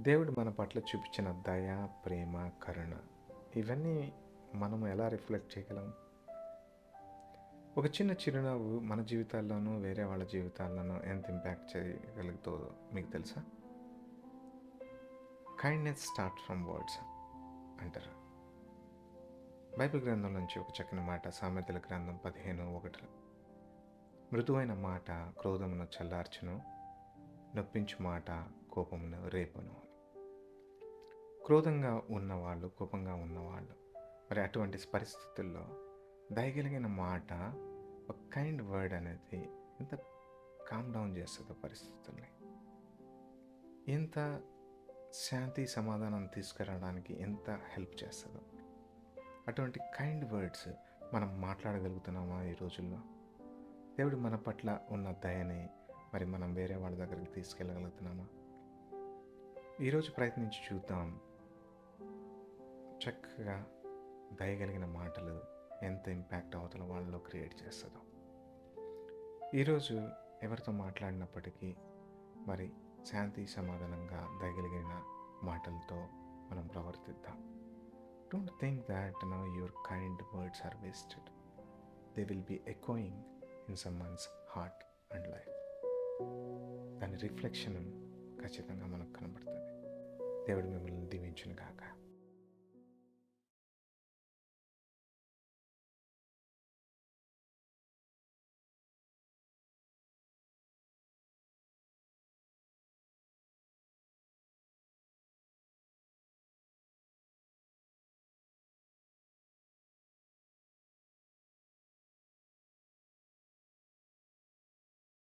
దేవుడు మన పట్ల చూపించిన దయ, ప్రేమ, కరుణ ఇవన్నీ మనం ఎలా రిఫ్లెక్ట్ చేయగలం? ఒక చిన్న చిరునవ్వు మన జీవితాల్లోనూ, వేరే వాళ్ళ జీవితాల్లోనూ ఎంత ఇంపాక్ట్ చేయగలుగుతుందో మీకు తెలుసా? కైండ్నెస్ స్టార్ట్ ఫ్రమ్ వర్డ్స్ అంటారు. బైబిల్ గ్రంథం నుంచి ఒక చక్కని మాట, సామెతల గ్రంథం 15:1. మృదువైన మాట క్రోధమును చల్లార్చును, నొప్పించు మాట కోపమును రేపును. క్రోధంగా ఉన్నవాళ్ళు, కోపంగా ఉన్నవాళ్ళు, మరి అటువంటి పరిస్థితుల్లో దయగలిగిన మాట, ఒక కైండ్ వర్డ్ అనేది ఎంత కామ్ డౌన్ చేస్తుందో పరిస్థితుల్ని, ఎంత శాంతి సమాధానం తీసుకురావడానికి ఎంత హెల్ప్ చేస్తుందో. అటువంటి కైండ్ వర్డ్స్ మనం మాట్లాడగలుగుతున్నామా ఈ రోజుల్లో? దేవుడు మన పట్ల ఉన్న దయని మరి మనం వేరే వాళ్ళ దగ్గరికి తీసుకెళ్ళగలుగుతున్నామా? ఈరోజు ప్రయత్నించి చూద్దాం. చక్కగా దయగలిగిన మాటలు ఎంత ఇంపాక్ట్ అవతల వాళ్ళలో క్రియేట్ చేస్తుందో. ఈరోజు ఎవరితో మాట్లాడినప్పటికీ మరి శాంతి సమాధానంగా దయగలిగిన మాటలతో మనం ప్రవర్తిద్దాం. Don't think that your kind words are wasted. They will be echoing in someone's heart and life. దాని రిఫ్లెక్షన్ ఖచ్చితంగా మనకు కనబడుతుంది. దేవుడు మిమ్మల్ని దీవించును గాక.